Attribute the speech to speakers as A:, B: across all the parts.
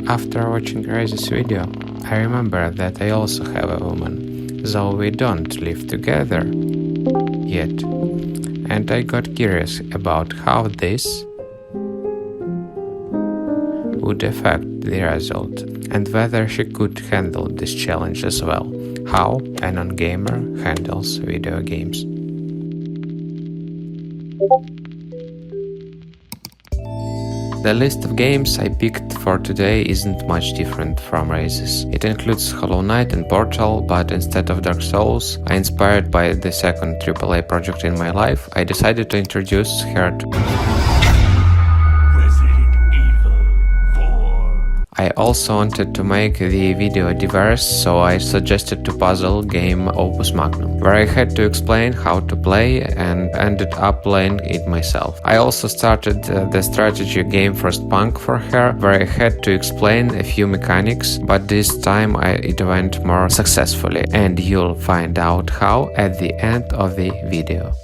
A: After watching Grace's video, I remember that I also have a woman, though we don't live together yet. And I got curious about how this would affect the result, and whether she could handle this challenge as well. How a non-gamer handles video games. The list of games I picked for today isn't much different from Race's. It includes Hollow Knight and Portal, but instead of Dark Souls, inspired by the second AAA project in my life, I decided to introduce her to I also wanted to make the video diverse, so I suggested to puzzle game Opus Magnum, where I had to explain how to play and ended up playing it myself. I also started the strategy game Frostpunk for her, where I had to explain a few mechanics, but this time it went more successfully, and you'll find out how at the end of the video.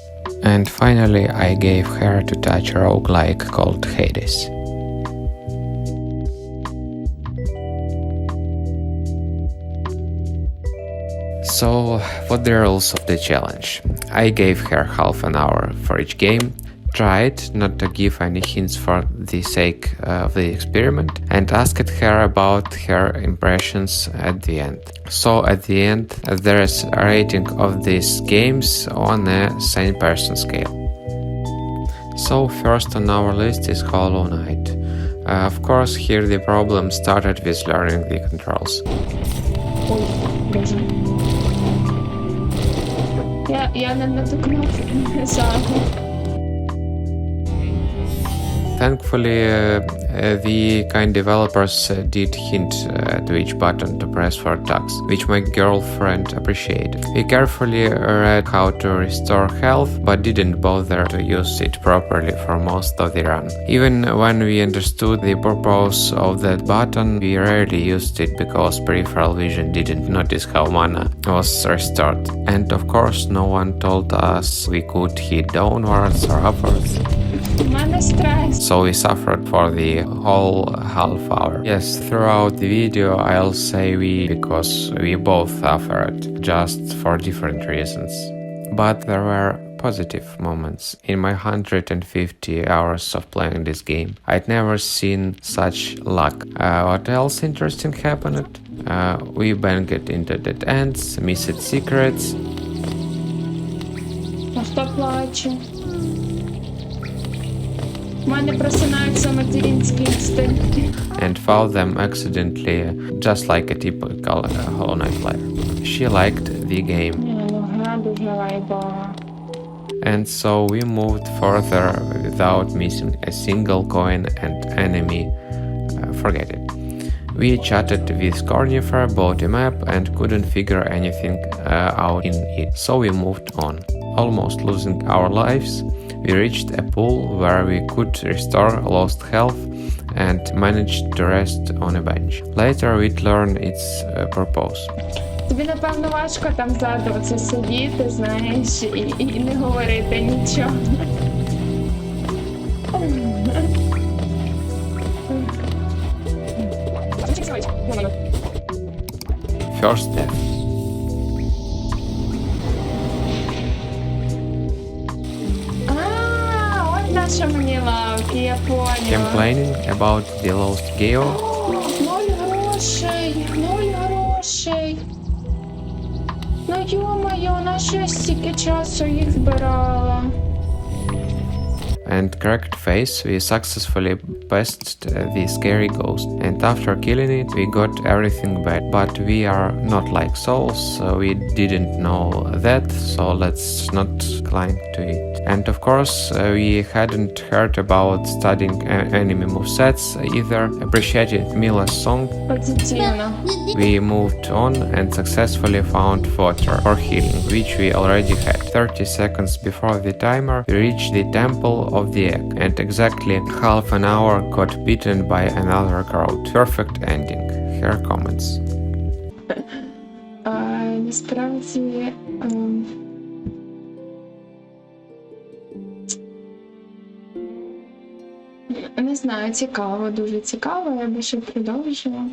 A: And finally, I gave her to touch a roguelike called Hades. So, what the rules of the challenge? I gave her half an hour for each game, tried not to give any hints for the sake of the experiment, and asked her about her impressions at the end. So at the end, there is a rating of these games on a same person scale. So first on our list is Hollow Knight. Of course, here the problem started with learning the controls.
B: Я не натикнув сагу.
A: Thankfully, the kind developers did hint to each button to press for attacks, which my girlfriend appreciated. We carefully read how to restore health, but didn't bother to use it properly for most of the run. Even when we understood the purpose of that button, we rarely used it because peripheral vision didn't notice how mana was restored. And of course, no one told us we could hit downwards or upwards. So we suffered for the whole half hour. Yes, throughout the video I'll say we because we both suffered, just for different reasons. But there were positive moments. In my 150 hours of playing this game, I'd never seen such luck. What else interesting happened? We banged into dead ends, missed secrets. And found them accidentally, just like a typical Hollow Knight player. She liked the game. And so we moved further without missing a single coin and enemy. Forget it. We chatted with Cornifer about the map and couldn't figure anything out in it, so we moved on. Almost losing our lives, we reached a pool where we could restore lost health and managed to rest on a bench. Later we'd learn its purpose.
B: Тобі, напевно, важко там ззаду оце сидіти, знаєш, і не говорити нічого.
A: First death.
B: Наша мені лавки, я поняла.
A: Complaining about the lost Geo.
B: 0 грошей. Ну йо-моє, на що я стільки часу їх збирала?
A: And cracked face, we successfully passed the scary ghost, and after killing it we got everything back, but we are not like souls, so we didn't know that, so let's not cling to it. And of course we hadn't heard about studying enemy movesets either. Appreciating Mila's song, we moved on and successfully found water for healing, which we already had. 30 seconds before the timer we reached the temple of the egg, and exactly half an hour got beaten by another crowd. Perfect ending. Her comments.
B: Насправді Не знаю, цікаво, дуже цікаво, я би ще продовжила.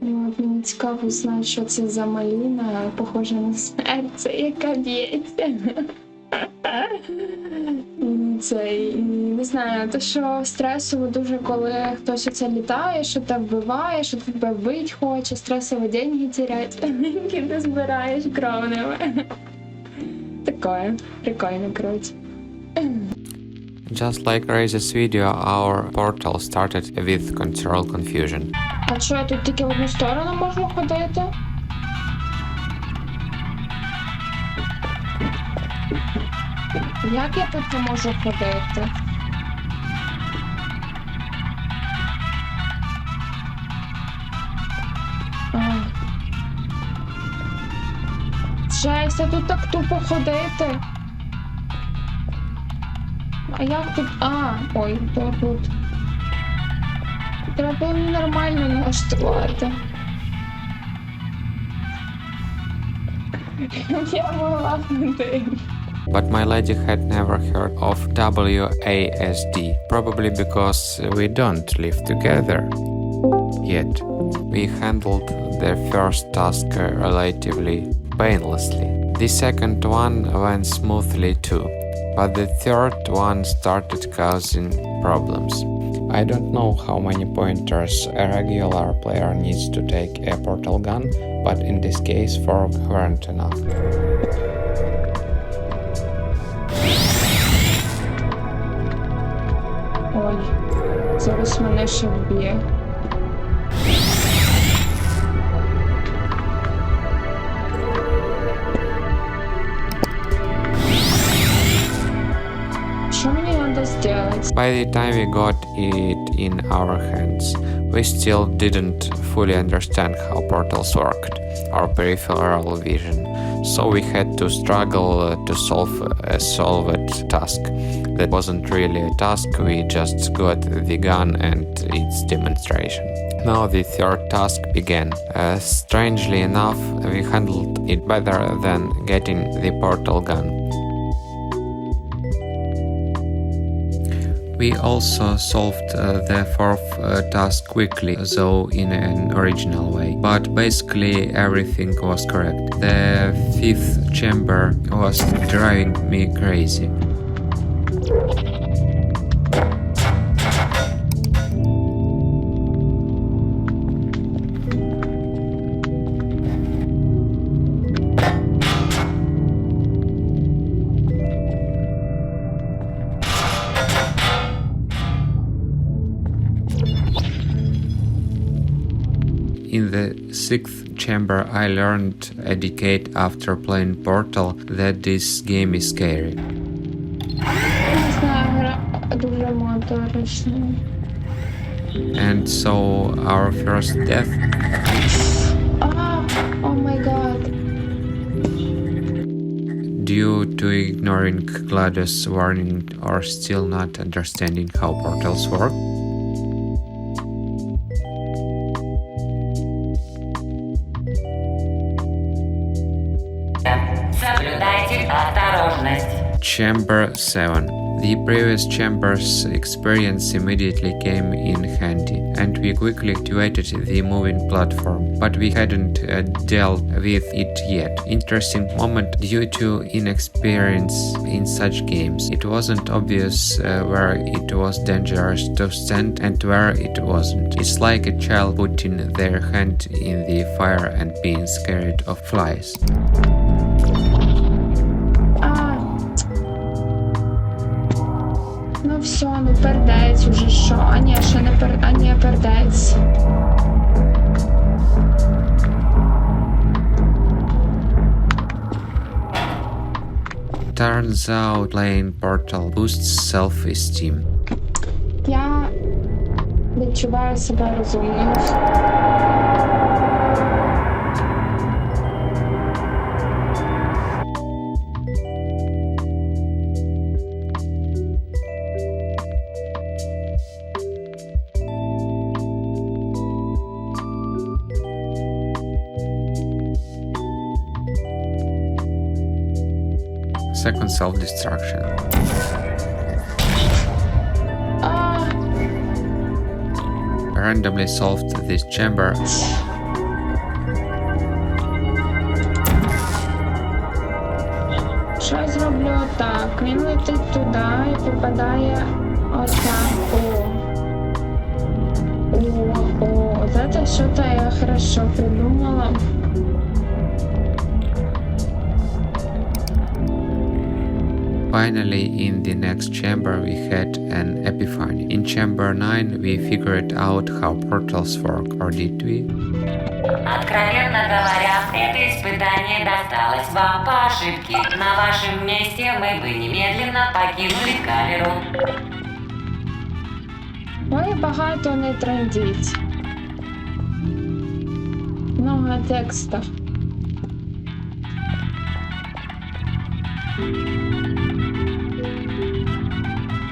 B: От, мені цікаво знати, що це за маліна, похоже на серце, яка б'ється. Не знаю, то що стресово дуже, коли хтось оце літає, що тебе вбиває, що тебе вбить хоче, стресово деньги терять, які ти збираєш кровними. Такое, прикольно, коротше.
A: Just like Raisa's video, our portal started with control confusion.
B: А що, я тут тільки в одну сторону можу ходити? Як я тут не можу ходити? Жесть, а тут так тупо ходити. А як тут? Ой, то тут. Треба нормально налаштувати. Я могла ходити.
A: But my lady had never heard of WASD, probably because we don't live together yet. We handled the first task relatively painlessly. The second one went smoothly too, but the third one started causing problems. I don't know how many pointers a regular player needs to take a portal gun, but in this case 4 weren't enough.
B: Ой, зараз мене ще вб'є. Що мені треба зробити?
A: By the time we got it in our hands, we still didn't fully understand how portals worked, our peripheral vision, so we had to struggle to solve a solved task. That wasn't really a task, we just got the gun and its demonstration. Now the third task began. Strangely enough, we handled it better than getting the portal gun. We also solved the fourth task quickly, though in an original way. But basically everything was correct. The fifth chamber was driving me crazy. In the sixth chamber, I learned a decade after playing Portal that this game is scary.
B: Не знаю, гра дуже моторошна.
A: And so our first death
B: Oh my god.
A: due to ignoring GLaDOS' warning or still not understanding how portals work.
C: Соблюдайте осторожность.
A: Chamber 7. The previous chamber's experience immediately came in handy, and we quickly activated the moving platform, but we hadn't dealt with it yet. Interesting moment due to inexperience in such games. It wasn't obvious where it was dangerous to stand and where it wasn't. It's like a child putting their hand in the fire and being scared of flies.
B: Ну все, ну пердець уже що? А ні, ще не пердець.
A: Turns out playing Portal boosts self-esteem.
B: Я відчуваю себе розумною.
A: Second self-destruction. randomly solved this chamber.
B: Що я зроблю так? Він летить туди і попадає отак. О, вот это что-то я хорошо придумала.
A: Finally, in the next chamber we had an epiphany. In chamber 9 we figured out how portals work, or did we?
C: Откровенно говоря, это испытание досталось вам по ошибке. На вашем месте мы бы немедленно покинули камеру.
B: Ой, багато не трендіть. Много текста.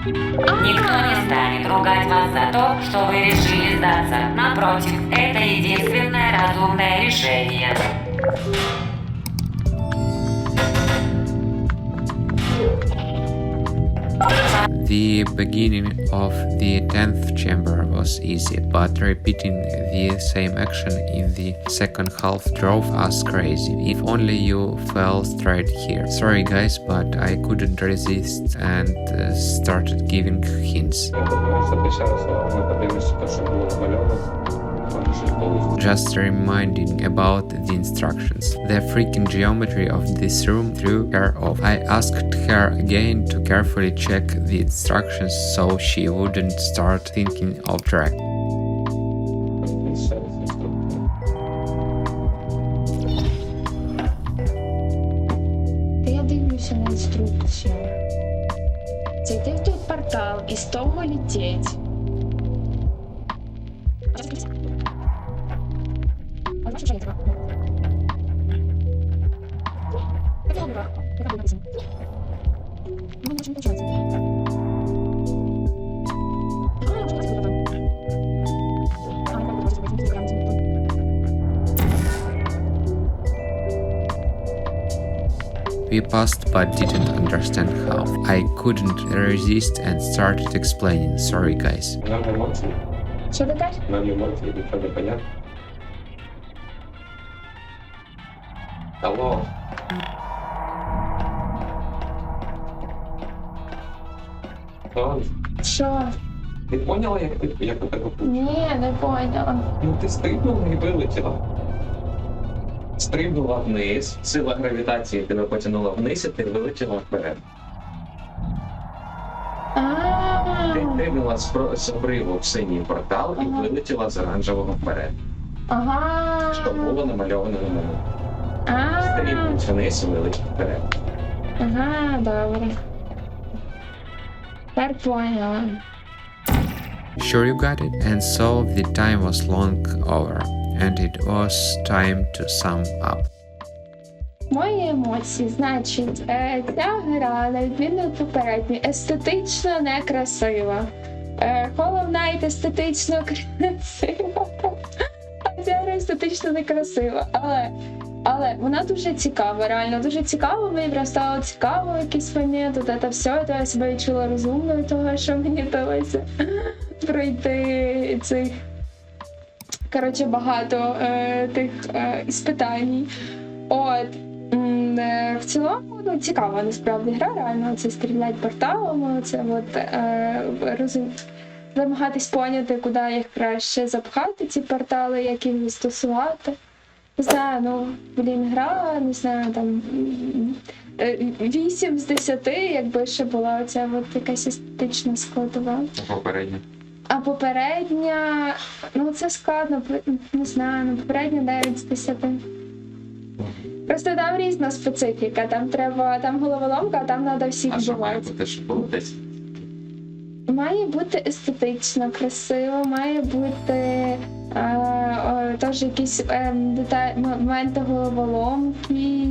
C: Никто не станет ругать вас за то, что вы решили сдаться. Напротив, это единственное разумное решение.
A: The beginning of the 10th chamber was easy, but repeating the same action in the second half drove us crazy. If only you fell straight here. Sorry guys, but I couldn't resist and started giving hints. Just reminding about the instructions. The freaking geometry of this room threw her off. I asked her again to carefully check the instructions so she wouldn't start thinking of drag.
B: Я дивлюся на інструкцію. Зайти в той портал і з того лететь.
A: We passed but didn't understand how. I couldn't resist and started explaining. Sorry guys.
D: Нам емоції,
B: Що ти кажеш?
D: нам емоції, нічого не понятно. Алло.
B: Що?
D: Ти поняла, як у тебе?
B: Ні, не поняла.
D: Ну ти стрибнула і вилетіла. Стрибнула вниз, сила гравітації тебе потягнула вниз, і ти вилетіла вперед. Ти стрибнула з обриву в синій портал і вилетіла з оранжевого вперед.
B: Ага.
D: Що було намальовано на мене.
B: А.
D: Стрибнуть вниз і вилетіти вперед.
B: Ага, добре. Тепер поняла.
A: Sure you got it? And so the time was long over, and it was time to sum up.
B: Мої емоції, значить, ця гра, на відміну від попередньої, естетично некрасива. Hollow Knight естетично красива, а ця гра естетично некрасива. Але вона дуже цікава, реально дуже цікава, мені прям стало цікаво якийсь момент, от це все, то я себе відчула розумною того, що мені вдалося пройти цих, коротше, багато тих іспитань. От, в цілому, ну, цікава насправді гра, реально, це стрілять порталом, це от, намагатись поняти, куди їх краще запхати, ці портали, як їх застосувати. Не знаю, ну, гра, не знаю, там 8 з 10, якби ще була оця от якась естетична складова.
D: Попередньо.
B: А попередня, ну це складно, не знаю, ну попередня 9 з 10. Просто там різна специфіка, там головоломка, а там треба всіх
D: А що має
B: вбивати.
D: бути, щоб було 10?
B: Має бути естетично, красиво, має бути теж якісь моменти головоломки,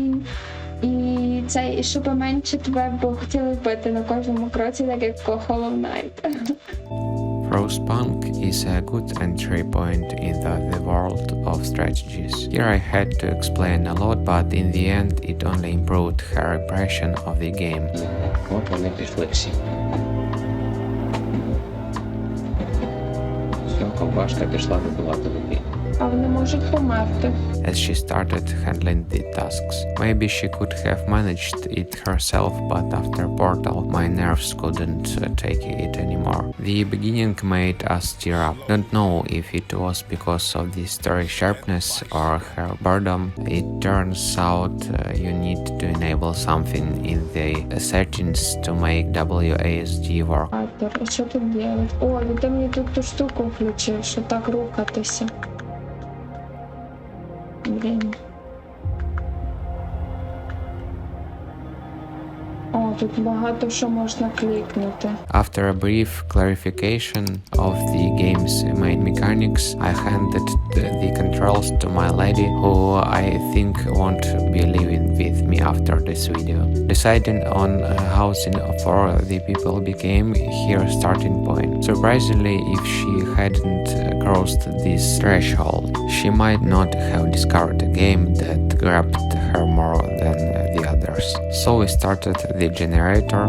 B: і щоб менше тебе хотіли вбити на кожному кроці, так як Hollow Knight.
A: Frostpunk is a good entry point in the world of strategies. Here I had to explain a lot, but in the end it only improved her impression of the game.
D: От вони пішли всі. Все, ковбашка пішла добивати людей.
B: А вони можуть померти.
A: as she started handling the tasks. Maybe she could have managed it herself, but after Portal, my nerves couldn't take it anymore. The beginning made us tear up. Don't know if it was because of the story sharpness or her boredom. It turns out you need to enable something in the settings to make WASD work.
B: А що тут делать? О, ти мені тут ту штуку включив, що так рухатися. Блін. О, тут багато що можна клікнути.
A: After a brief clarification of the game's main mechanics, I handed the controls to my lady, who I think won't be living with me after this video. Deciding on housing for the people became her starting point. Surprisingly, if she hadn't crossed this threshold, she might not have discovered a game that grabbed her more than the others. So we started the generator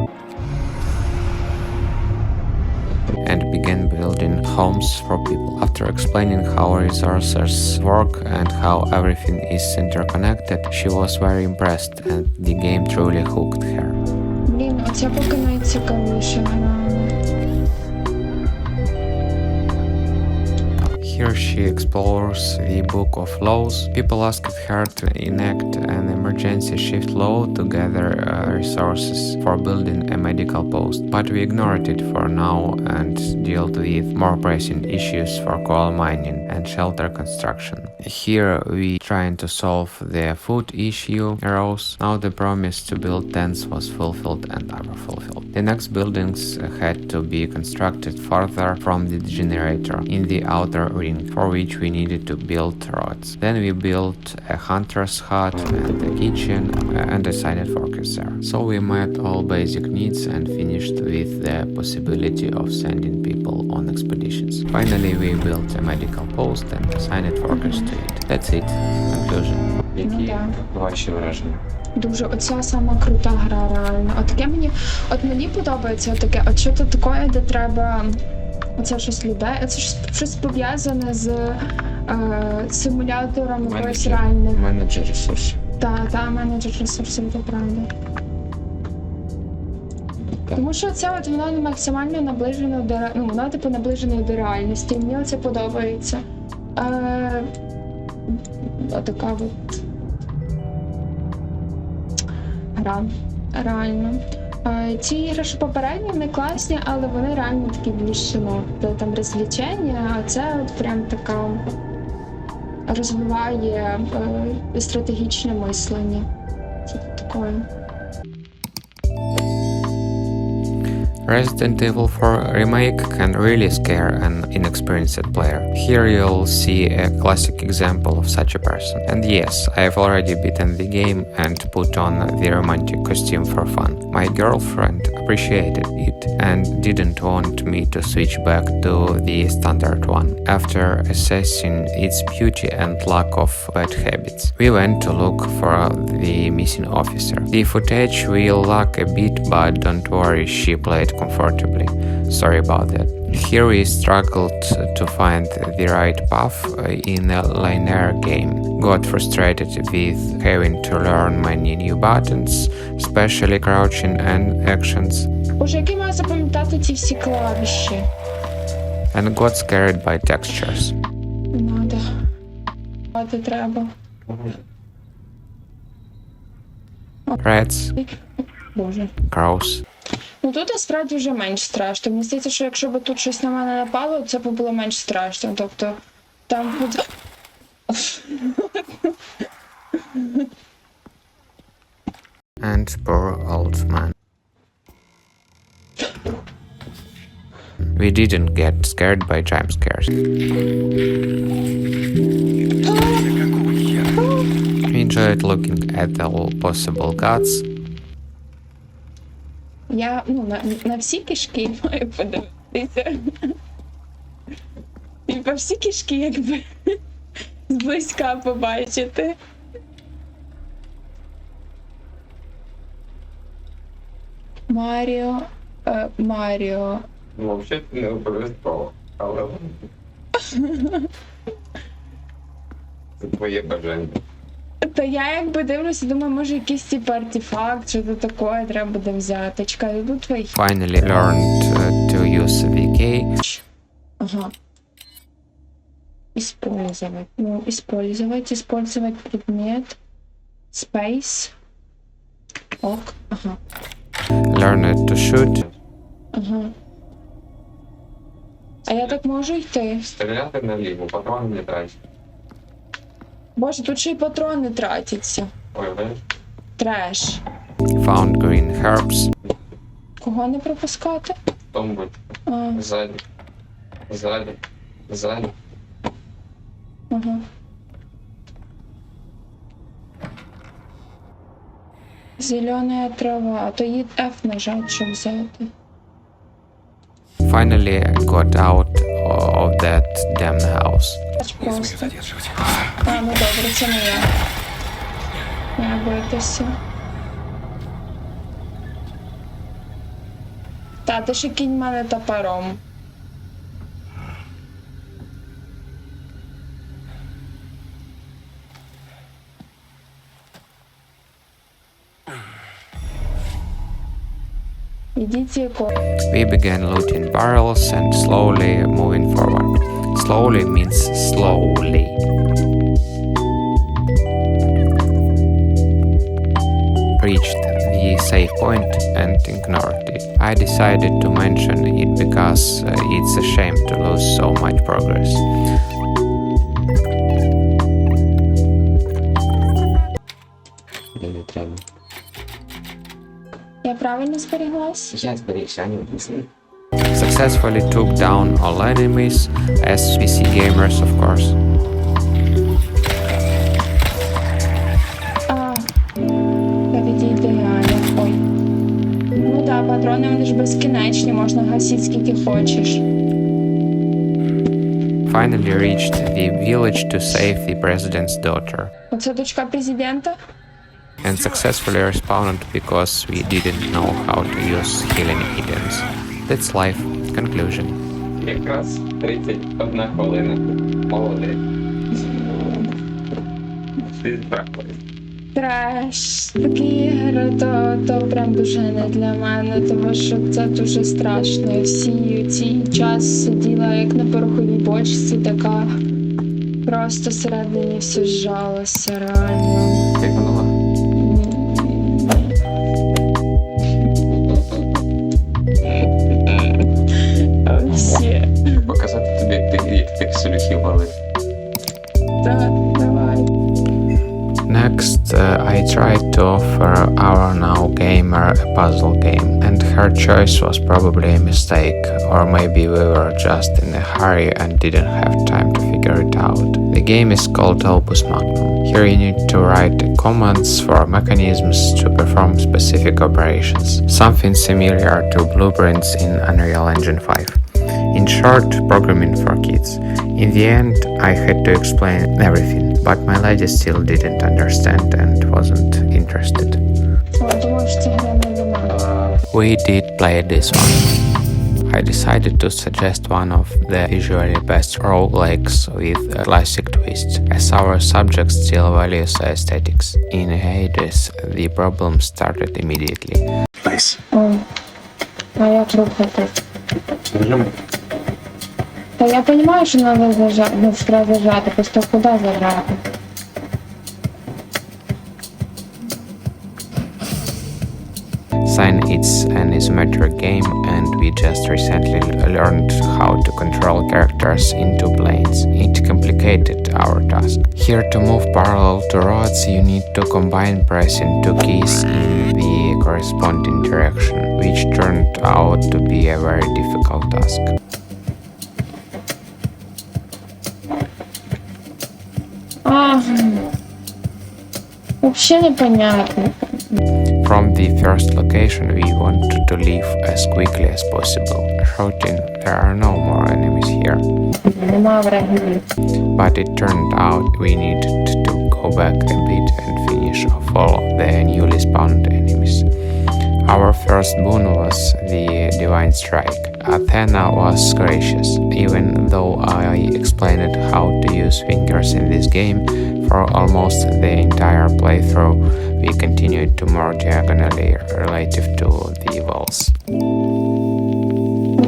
A: and began building homes for people. After explaining how resources work and how everything is interconnected, she was very impressed and the game truly hooked her.
B: Блін, оце поки найцікавіше грала.
A: Here she explores the book of laws. People asked her to enact an emergency shift law to gather resources for building a medical post, but we ignored it for now and dealt with more pressing issues for coal mining and shelter construction. Here we trying to solve the food issue arose. Now the promise to build tents was fulfilled and overfulfilled. The next buildings had to be constructed farther from the generator in the outer ring, for which we needed to build roads. Then we built a hunter's hut and a kitchen and assigned workers there. So we met all basic needs and finished with the possibility of sending people on expeditions. Finally, we built a medical post and assigned workers to it. That's it. Conclusion.
D: Які
B: да.
D: ваші враження?
B: Дуже оця сама крута гра, реально. От мені подобається таке, от що то таке, де треба. Оце щось людей, це щось пов'язане з симулятором якоїсь реальних.
D: Менеджер ресурсів.
B: Та, менеджер ресурсів, це правда. Тому що це от воно максимально наближено до воно типу наближено до реальності. Мені це подобається. Отака от гра. Реально. Ці ігри, що попередні, вони класні, але вони реально такі більше, там розвлечення, а це от прям така розвиває стратегічне мислення. Це таке.
A: Resident Evil 4 Remake can really scare an inexperienced player. Here you'll see a classic example of such a person. And yes, I've already beaten the game and put on the romantic costume for fun. My girlfriend appreciated it and didn't want me to switch back to the standard one. After assessing its beauty and lack of bad habits, we went to look for the missing officer. The footage will lag a bit, but don't worry, she played comfortably. Sorry about that. Here we struggled to find the right path in a linear game. Got frustrated with having to learn many new buttons, especially crouching and actions.
B: Боже, як я маю запам'ятати ці всі клавіші?
A: And got scared by textures.
B: Надо. Мати треба.
A: Rats,
B: Боже.
A: crows.
B: Ну тут насправді вже менш страшно. Мені здається, що якщо б тут щось на мене напало, це б було менш страшно. Тобто там буде.
A: And poor old man. We didn't get scared by jump scares. We enjoyed looking at all possible guts.
B: Я на всі кишки маю подивитися. І по всі кишки якби зблизька побачити. Маріо.
D: Ну, взагалі не обов'язково, але Це твоє бажання.
B: Та я якби дивлюся, думаю, може якийсь типу артефакт, що то таке треба буде взяти. Чекай, тут твої.
A: Finally learned to use VK.
B: Ага. Использовать. Ну, использовать предмет. Space. Ок. Ага.
A: Learned to shoot.
B: Ага. А я так можу йти?
D: Стріляти наліво, патрон не трать.
B: Боже, тут ще й патрони тратяться.
D: Ой, бачиш?
B: Треш.
A: Found green herbs.
B: Кого не пропускати?
D: Том будь.
B: А,
D: Ззаді. Ззаді. Ззаді.
B: ага. Зелена трава. То їй F нажать, щоб взяти.
A: Finally got out of that damn house.
B: Просто. А, ну добре, це не я. Не битися. Та, ти ще кінь мене топором. Ідіть яко.
A: We began looting barrels and slowly moving forward. Slowly means slowly. Reached the safe point and ignored it. I decided to mention it because it's a shame to lose so much progress.
D: Не треба.
B: Я правильно зберіглась?
D: Я зберігся, не після.
A: Successfully took down all enemies, as PC gamers of course.
B: А, та відійди, Аня. Ой. Ну так, патрони вони ж безкінечні, можна гасити скільки хочеш.
A: Finally reached the village to save the president's daughter.
B: Оце дочка президента?
A: And successfully respawned because we didn't know how to use healing items. That's life. Conclusion.
D: Якраз 31 хвилина. Молодець. Ти справилась.
B: Треш. Такі ігри, то прям дуже не для мене, тому що це дуже страшно. І всі цей час сиділа як на пороховій бочці, така просто всередині все зжалося, реально.
D: Ти поняла?
B: Всі.
D: Показати тобі, як тих солюхів валить.
B: Так, давай.
A: Next, I tried to offer our now gamer a puzzle game, and her choice was probably a mistake, or maybe we were just in a hurry and didn't have time to figure it out. The game is called Opus Magnum. Here you need to write commands for mechanisms to perform specific operations, something similar to blueprints in Unreal Engine 5. In short, programming for kids. In the end, I had to explain everything, but my lady still didn't understand and wasn't interested.
B: О, думав, що це гра не до мене.
A: We did play this one. I decided to suggest one of the visually best roguelikes with a classic twist, as our subject still values aesthetics. In Hades, the problem started immediately.
B: О, а як рухати?
D: Нажимай.
B: Та я розумію, що треба зажати, не треба зажати, просто куди зажати?
A: Sign it's an isometric game, and we just recently learned how to control characters into planes. It complicated our task. Here to move parallel to roads, you need to combine pressing two keys in the corresponding direction, which turned out to be a very difficult task.
B: Вообще непонятно.
A: From the first location, we wanted to leave as quickly as possible, shouting, "There are no more enemies here."
B: Нема врагів.
A: But it turned out we needed to go back a bit and finish off all the newly spawned enemies. Our first boon was the Divine Strike, Athena was gracious, even though I explained how to use fingers in this game for almost the entire playthrough. We continued to more diagonally relative to the walls.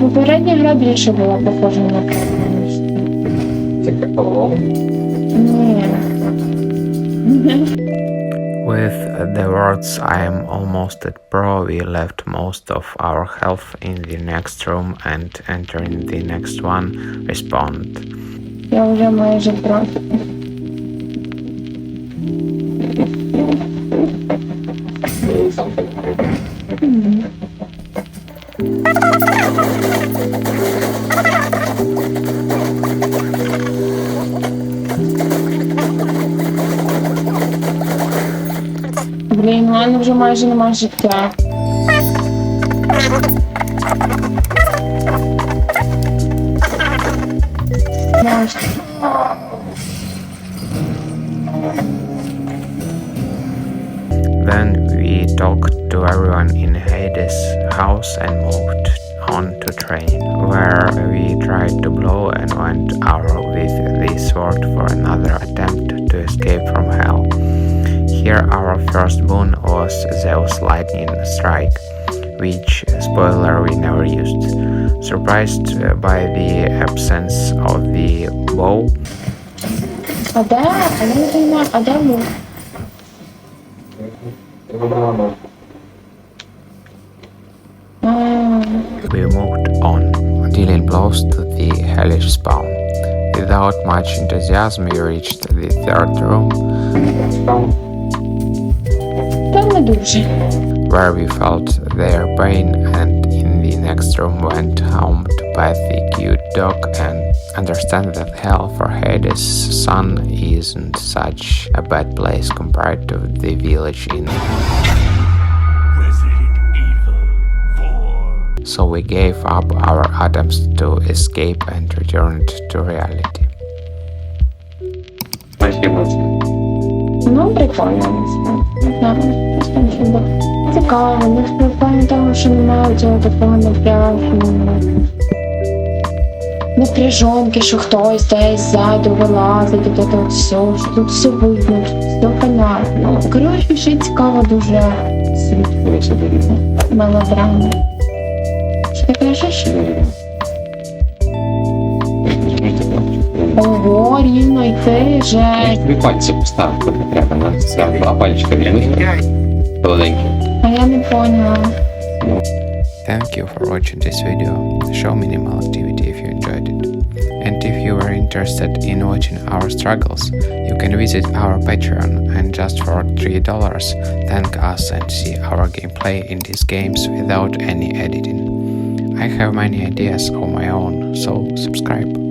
B: Попередня гра більше була похожа на Priceless.
D: Це каталог.
B: Ні.
A: With the words I am almost at pro, we left most of our health in the next room and entering the next one, respawned.
B: Я вже майже проти. Блін, у мене вже майже нема життя.
A: Then we talked to everyone in Hades' house and moved on to train, where we tried to blow and went out with the sword for another attempt to escape from hell. Here our first boon was Zeus' lightning strike, which, spoiler, we never used. Surprised by the absence of the bow,
B: А де був?
A: we moved on, dealing blows to the hellish spawn. Without much enthusiasm, we reached the third room,
B: Та не дуже.
A: where we felt their pain, and in the next room went home to pet the cute dog and understand that hell for Hades' son isn't such a bad place compared to the village in. So we gave up our attempts to escape and returned to reality.
B: Ну, прикольно, не знаю. Просто не було цікаво, не в плані того, що немає цього такого напряжонки, що хтось десь ззаду вилазить, і тут все, що тут все видно, все понятно. Коротше, ще цікаво дуже світ. Мелодрама. Що ти кажеш? Ого, рівно йти, жесть.
D: Тобі пальці поставити треба на це. Два пальчика рівних. Солоденькі.
B: А я не поняла.
A: Thank you for watching this video. Show minimal activity if you enjoyed it. And if you were interested in watching our struggles, you can visit our Patreon and just for $3 thank us and see our gameplay in these games without any editing. I have many ideas of my own, so subscribe.